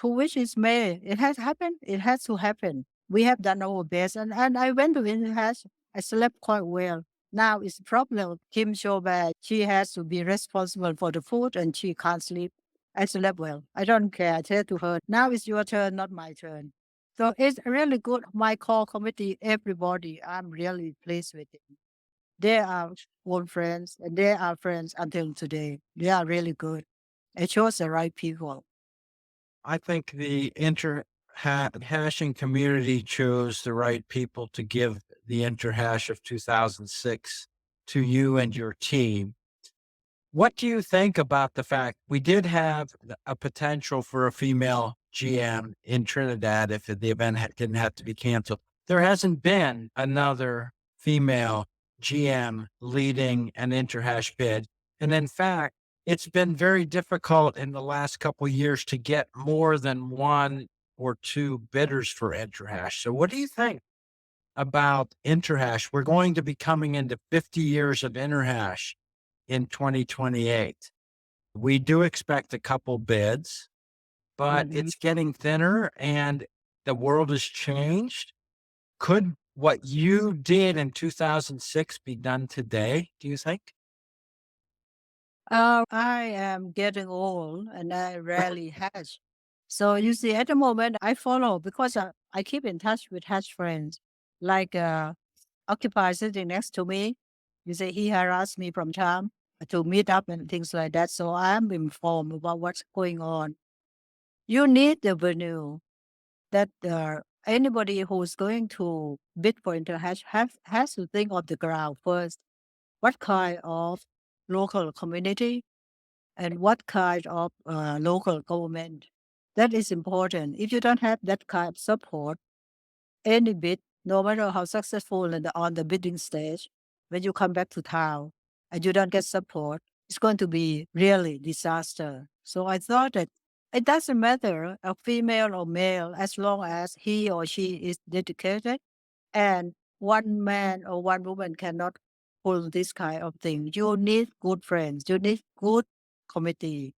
to which is May, it has happened. It has to happen. We have done our best. And I went to Interhash. I slept quite well. Now it's a problem. Kim Shoba, she has to be responsible for the food and she can't sleep. I slept well. I don't care. I said to her, now it's your turn, not my turn. So it's really good. My core committee, everybody, I'm really pleased with it. They are old friends and they are friends until today. They are really good. It shows the right people. I think the hashing community chose the right people to give the interhash of 2006 to you and your team. What do you think about the fact we did have a potential for a female GM in Trinidad if the event didn't have to be canceled? There hasn't been another female GM leading an interhash bid. And in fact, it's been very difficult in the last couple of years to get more than one or two bidders for interhash. So what do you think about interhash? We're going to be coming into 50 years of interhash in 2028. We do expect a couple bids, but it's getting thinner and the world has changed. Could what you did in 2006 be done today, do you think? I am getting old and I rarely hash. So you see, at the moment I follow because I keep in touch with hash friends, like Occupy sitting next to me. You see, he harassed me from time to meet up and things like that. So I'm informed about what's going on. You need the venue that anybody who's going to bid for Interhash has to think of the ground first. What kind of local community and what kind of local government? That is important. If you don't have that kind of support, any bid no matter how successful on the bidding stage, when you come back to town and you don't get support, it's going to be really disaster. So I thought that it doesn't matter a female or male as long as he or she is dedicated, and one man or one woman cannot pull this kind of thing. You need good friends. You need good committee.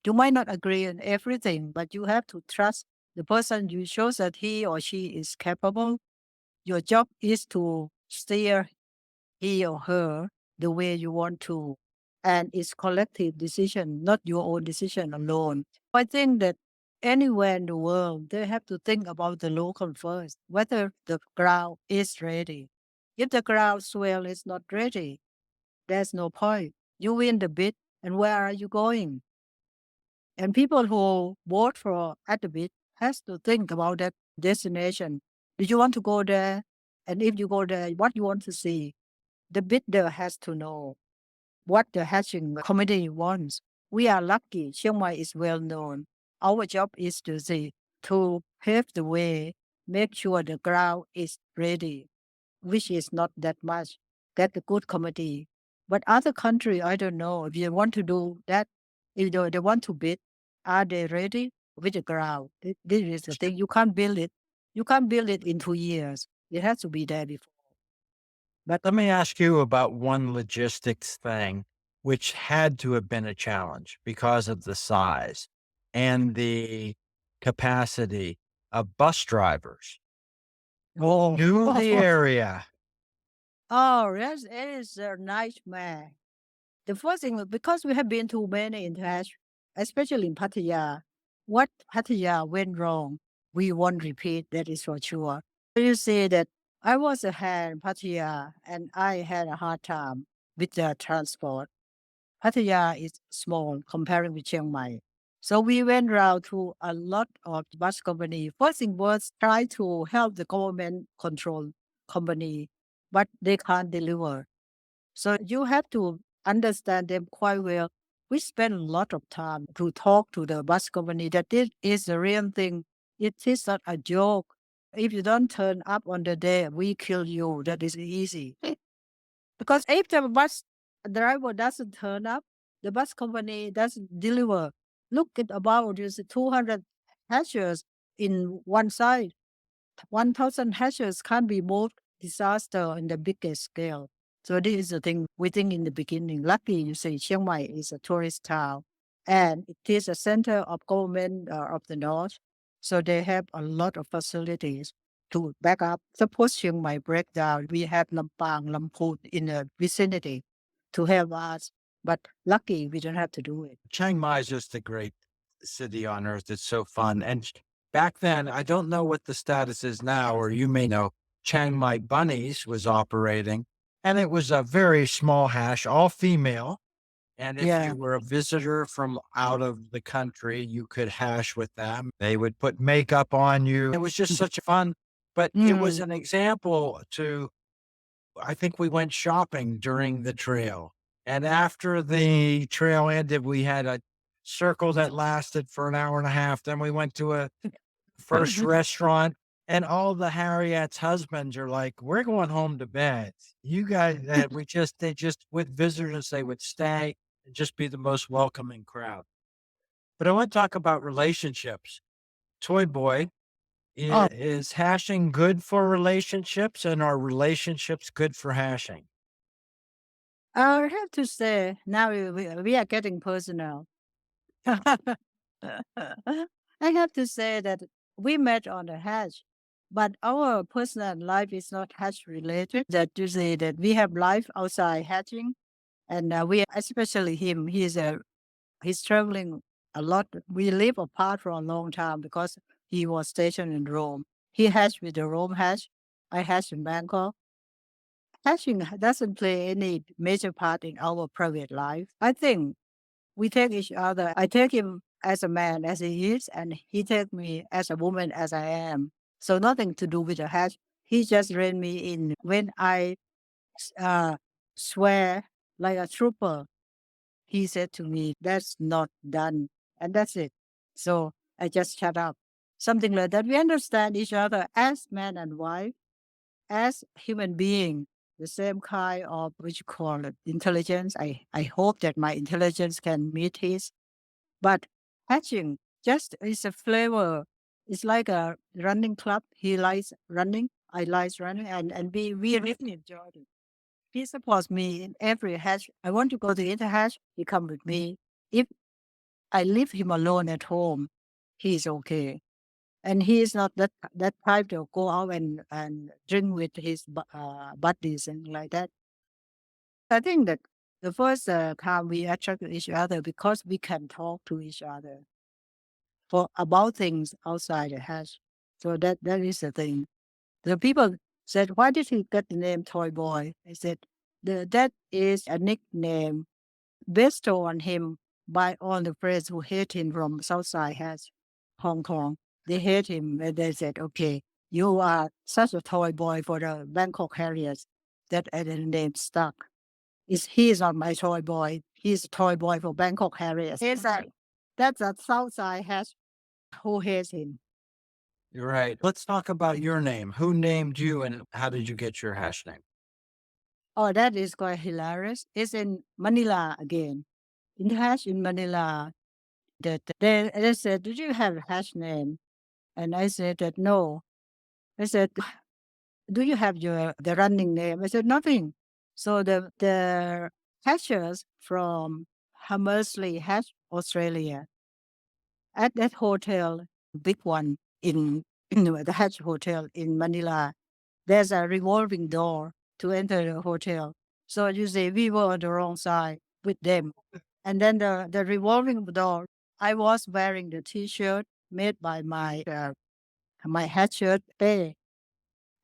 You might not agree on everything, but you have to trust the person. You show that he or she is capable. Your job is to steer he or her the way you want to. And it's collective decision, not your own decision alone. I think that anywhere in the world, they have to think about the local first, whether the ground is ready. If the ground swell is not ready, there's no point. You win the bid, and where are you going? And people who vote for at the bid has to think about that destination. Do you want to go there? And if you go there, what you want to see? The bidder has to know what the hatching committee wants. We are lucky. Chiang Mai is well known. Our job is to see, to pave the way, make sure the ground is ready, which is not that much. Get a good committee. But other country, I don't know. If you want to do that, if they want to bid, are they ready with the ground? This is the thing. You can't build it. You can't build it in 2 years. It has to be there before. But let me ask you about one logistics thing, which had to have been a challenge because of the size and the capacity of bus drivers. Oh, Knew the area. oh, yes, it is a nightmare. The first thing, because we have been to many Interhash, especially in Pattaya, what Pattaya went wrong, we won't repeat, that is for sure. You see that I was a hand in Pattaya and I had a hard time with the transport. Pattaya is small comparing with Chiang Mai. So we went around to a lot of bus company. First thing was try to help the government control company, but they can't deliver. So you have to understand them quite well. We spend a lot of time to talk to the bus company that this is the real thing. It is not a joke. If you don't turn up on the day, we kill you. That is easy. Because if the bus driver doesn't turn up, the bus company doesn't deliver. Look at about 200 hashers in one side. 1,000 hashers can't be moved. Disaster in the biggest scale. So this is the thing we think in the beginning. Lucky you say Chiang Mai is a tourist town and it is a center of government of the north. So they have a lot of facilities to back up. Suppose Chiang Mai break down, we have Lampang, Lamphun in the vicinity to help us. But lucky we don't have to do it. Chiang Mai is just a great city on earth. It's so fun. And back then, I don't know what the status is now, or you may know, Chiang Mai Bunnies was operating, and it was a very small hash, all female. And if Yeah. you were a visitor from out of the country, you could hash with them. They would put makeup on you. It was just such fun. But it was an example to, I think we went shopping during the trail. And after the trail ended, we had a circle that lasted for an hour and a half. Then we went to a first restaurant, and all the Harriet's husbands are like, "We're going home to bed. You guys," they just, with visitors, they would stay and just be the most welcoming crowd. But I want to talk about relationships. Toy Boy, Oh, is hashing good for relationships, and are relationships good for hashing? I have to say, now we are getting personal. I have to say that we met on the hash, but our personal life is not hash related. That you say that we have life outside hatching, and we, especially him, he's traveling a lot. We live apart for a long time because he was stationed in Rome. He hatched with the Rome hash. I hatched in Bangkok. Hatching doesn't play any major part in our private life. I think we take each other. I take him as a man as he is, and he takes me as a woman as I am. So nothing to do with the hatch. He just rein me in when I uh, swear like a trooper. He said to me, "That's not done," and that's it. So I just shut up. Something like that. We understand each other as man and wife. as human being, the same kind of what you call it, intelligence. I hope that my intelligence can meet his. But hatching just is a flavor. It's like a running club. He likes running. I like running, and we really enjoy it. He supports me in every hatch. I want to go to Interhash. He come with me. If I leave him alone at home, he's okay. And he is not that type to go out and drink with his buddies and like that. I think that the first time we attract each other because we can talk to each other for about things outside the house. So that is the thing. The people said, "Why did he get the name Toy Boy?" I said, "That is a nickname bestowed on him by all the friends who hate him from Southside has Hong Kong. They hate him, and they said, "Okay, you are such a toy boy for the Bangkok Harriers." That the name stuck. He is not my toy boy. He's a toy boy for Bangkok Harriers. That's a Southside has who hates him. You're right. Let's talk about your name. Who named you and how did you get your hash name? Oh, that is quite hilarious. It's in Manila again. In the hash in Manila, that they said, "Did you have a hash name?" And I said that no. I said, "Do you have the running name?" I said, "Nothing." So the hashers from Hammersley Hash, Australia, at that hotel, big one in the Hash Hotel in Manila, there's a revolving door to enter the hotel. So you say we were on the wrong side with them. And then the revolving door, I was wearing the T-shirt made by my hat shirt pay.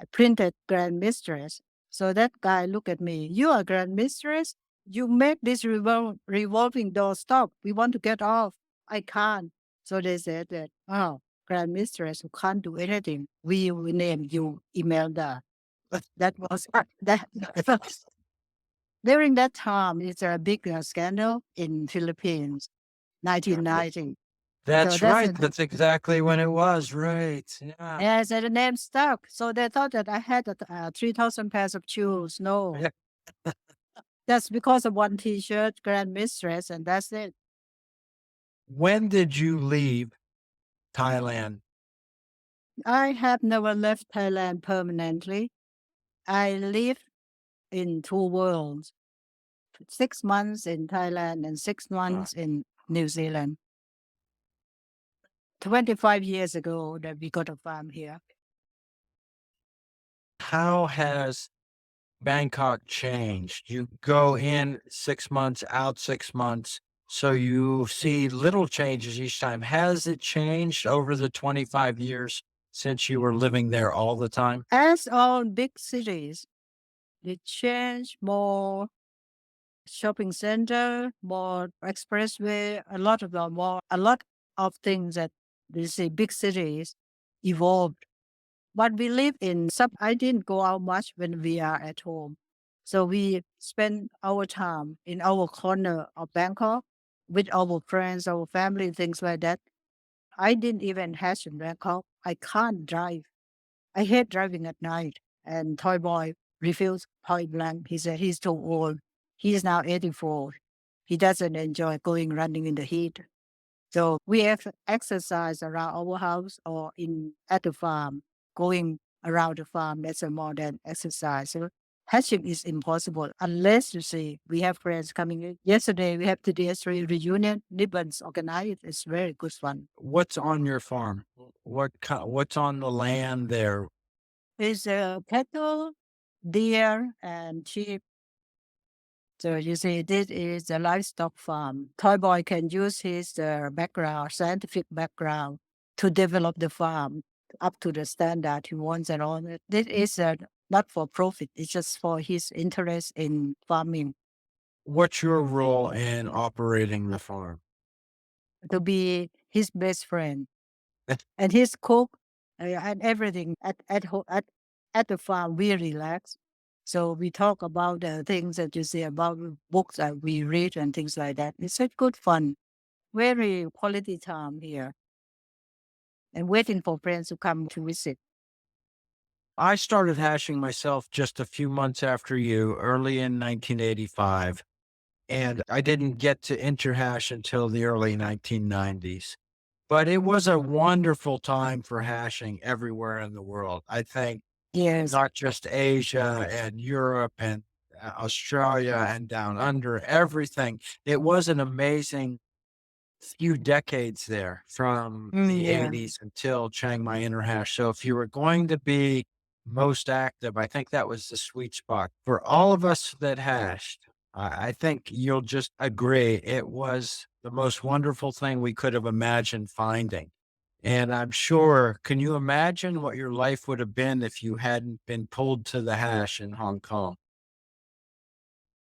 I printed Grand Mistress. So that guy looked at me. "You are Grand Mistress? You make this revolving door stop. We want to get off." I can't. So they said that, "Oh, Grand Mistress, you can't do anything. We will name you Imelda." That was that. During that time, it's a big scandal in Philippines, 1990. That's That's right. That's exactly when it was. Right. Yeah. yes, and the name stuck. So they thought that I had 3,000 pairs of shoes. No, that's because of one T-shirt, Grand Mistress, and that's it. When did you leave Thailand? I have never left Thailand permanently. I live in two worlds, 6 months in Thailand and 6 months in New Zealand. 25 years ago that we got a farm here. How has Bangkok changed? You go in 6 months, out 6 months. So you see little changes each time. Has it changed over the 25 years since you were living there all the time? As all big cities, they change more shopping center, more expressway, a lot of things that they say big cities evolved. But we live in I didn't go out much when we are at home. So we spend our time in our corner of Bangkok with our friends, our family, things like that. I didn't even hatch in Bangkok. I can't drive. I hate driving at night. And Toy Boy refused point blank. He said he's too old. He is now 84. He doesn't enjoy going running in the heat. So we have exercise around our house or at the farm, going around the farm. That's a more than exercise. So hatching is impossible unless you see we have friends coming in. Yesterday we have the DS3 reunion. Nibbons organized. It's very good fun. What's on your farm? What's on the land there? It's cattle, deer, and sheep. So you see, this is a livestock farm. Toy Boy can use his scientific background, to develop the farm up to the standard he wants and all that. This is not for profit. It's just for his interest in farming. What's your role in operating the farm? To be his best friend and his cook and everything at the farm. We relax. So we talk about the things that you see about books that we read and things like that. It's a good fun, very quality time here, and waiting for friends to come to visit. I started hashing myself just a few months after you, early in 1985. And I didn't get to Interhash until the early 1990s. But it was a wonderful time for hashing everywhere in the world. I think Yes. not just Asia and Europe and Australia and down under, everything. It was an amazing few decades there from the Yeah. 80s until Chiang Mai Interhash. So if you were going to be most active, I think that was the sweet spot. For all of us that hashed, I think you'll just agree it was the most wonderful thing we could have imagined finding. And I'm sure, can you imagine what your life would have been if you hadn't been pulled to the hash in Hong Kong?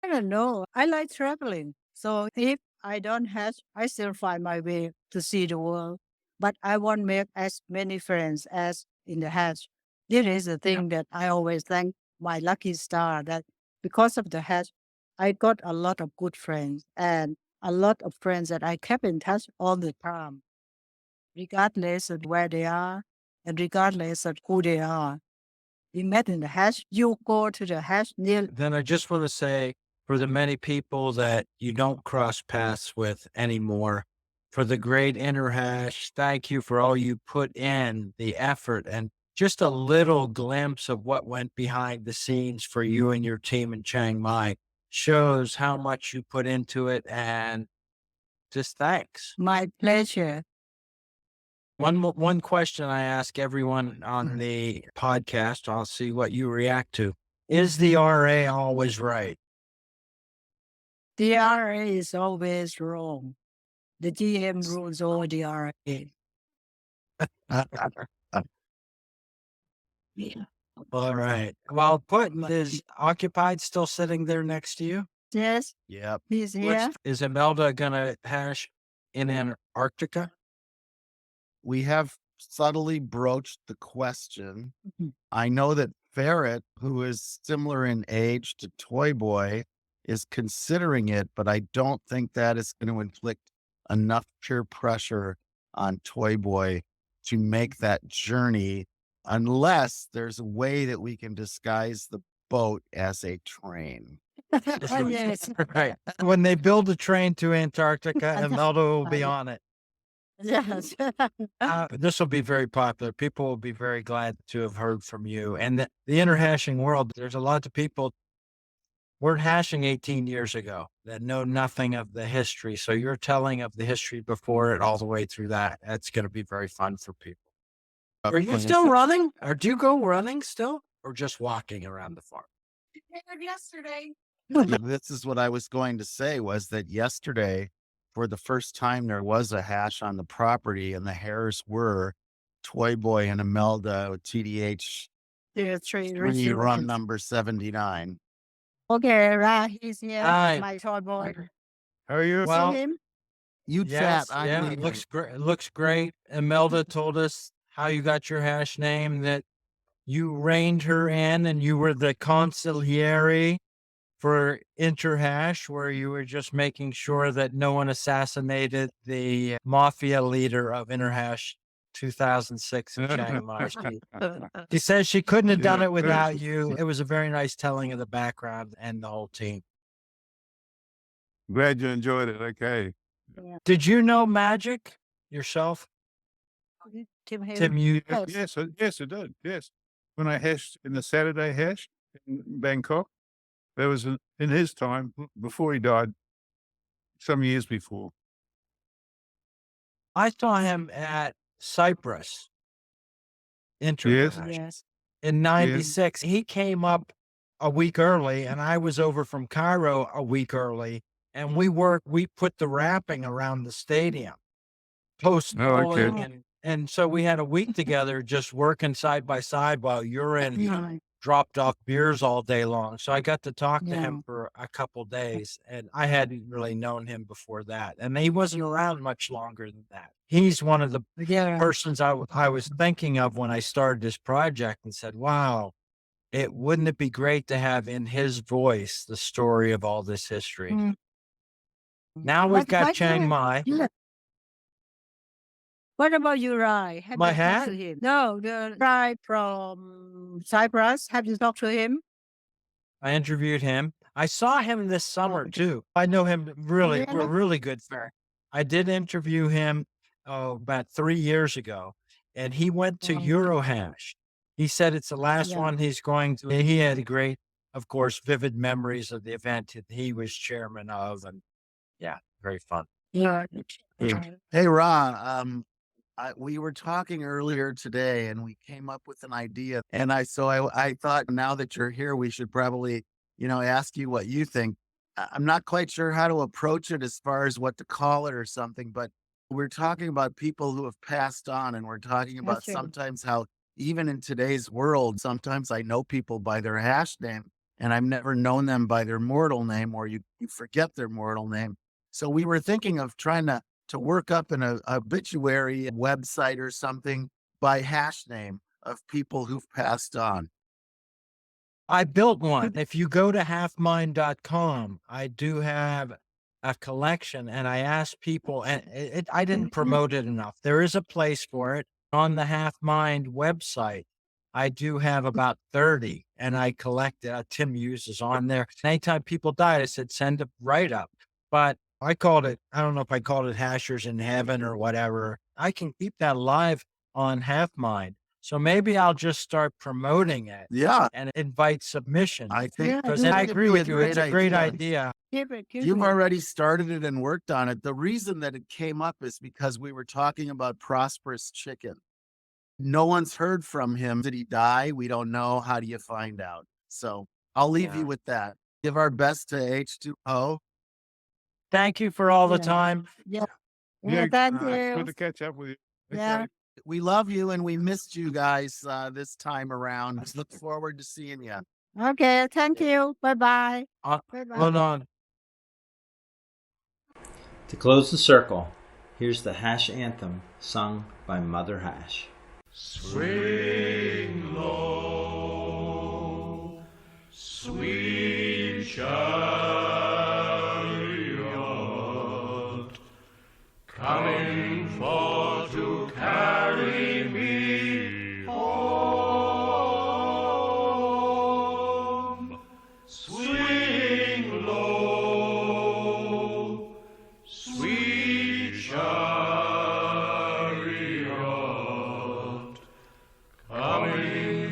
I don't know. I like traveling. So if I don't have, I still find my way to see the world. But I won't make as many friends as in the hatch. This is the thing that I always thank my lucky star that because of the hatch, I got a lot of good friends and a lot of friends that I kept in touch all the time, regardless of where they are and regardless of who they are. You met in the hash, you go to the hash near. Then I just want to say, for the many people that you don't cross paths with anymore, for the great Interhash, thank you for all you put in, the effort, and just a little glimpse of what went behind the scenes for you and your team in Chiang Mai shows how much you put into it. And just thanks. My pleasure. One question I ask everyone on the podcast, I'll see what you react to. Is the RA always right? The RA is always wrong. The GM rules over the RA. Yeah. All right. Well, is Occupied still sitting there next to you? Yes, Yep. he's here. Is Imelda gonna hash in Antarctica? We have subtly broached the question. Mhm. I know that Ferret, who is similar in age to Toy Boy, is considering it, but I don't think that is going to inflict enough peer pressure on Toy Boy to make that journey unless there's a way that we can disguise the boat as a train. Yes. Right. When they build a train to Antarctica, Imelda will be on it. Yes. This will be very popular. People will be very glad to have heard from you. And the interhashing world, there's a lot of people weren't hashing 18 years ago that know nothing of the history. So you're telling of the history before it all the way through that. That's going to be very fun for people. Are you still running? Or do you go running still? Or just walking around the farm? Yesterday. This is what I was going to say was that yesterday, for the first time, there was a hash on the property and the hares were Toy Boy and Imelda TDH There are three run number 79. Okay, right. He's here. Hi. My toy boy. How are you? Well, See him? You yes, chat. I'm yeah, it leaving. looks great. It looks great. Imelda told us how you got your hash name, that you reined her in and you were the consigliere for Interhash, where you were just making sure that no one assassinated the mafia leader of Interhash 2006 in Chiang Mai. She says she couldn't have done it without you. It was a very nice telling of the background and the whole team. Glad you enjoyed it. Okay. Did you know Magic yourself? Tim, you Yes, it did. Yes. When I hashed in the Saturday hash in Bangkok, that was in his time before he died, some years before. I saw him at Cyprus Interhash Yes. in 96. He came up a week early and I was over from Cairo a week early, and we put the wrapping around the stadium post bowling, and so we had a week together just working side by side while Urine dropped off beers all day long. So I got to talk to him for a couple days, and I hadn't really known him before that. And he wasn't around much longer than that. He's one of the persons I was thinking of when I started this project and said, wow, wouldn't it be great to have in his voice the story of all this history? Now we've got Chiang Mai. What about you, Rai? Have My you talked hat? to him? No, the Rai from Cyprus. Have you talked to him? I interviewed him. I saw him this summer too. I know him really. We're Really? really good friends. I did interview him about 3 years ago, and he went to Oh, Eurohash. He said it's the last yeah. one he's going to. He had a great, of course, vivid memories of the event that he was chairman of, and yeah, very fun. Yeah. Hey, Ra, we were talking earlier today and we came up with an idea. And I thought now that you're here, we should probably, ask you what you think. I'm not quite sure how to approach it as far as what to call it or something, but we're talking about people who have passed on, and we're talking about That's true. sometimes how even in today's world, sometimes I know people by their hash name and I've never known them by their mortal name, or you forget their mortal name. So we were thinking of trying to work up an obituary website or something by hash name of people who've passed on. I built one. If you go to halfmind.com, I do have a collection, and I asked people, and I didn't promote it enough. There is a place for it on the Half Mind website. I do have about 30, and I collect it. Tim uses on there. Anytime people died, I said, send a write up. But I called it, I don't know if I called it Hashers in Heaven or whatever. I can keep that alive on Half Mind. So maybe I'll just start promoting it Yeah, and invite submissions. I think Yeah, Because do I it. agree with you. It's a great idea. Keep it. Keep you've it. already started it and worked on it. The reason that it came up is because we were talking about Prosperous Chicken. No one's heard from him. Did he die? We don't know. How do you find out? So I'll leave you Yeah. with that. Give our best to H2O. Thank you for all the Yeah. time. Yeah. Yeah, Thank good you. to catch up with you. Yeah. Okay. We love you and we missed you guys this time around. Just look forward to seeing you. Okay. Thank you. Bye-bye. Bye-bye. Hold on. To close the circle, here's the Hash Anthem sung by Mother Hash. Swing low, sweet chariot, coming forth to carry me home. Swing low, sweet chariot, coming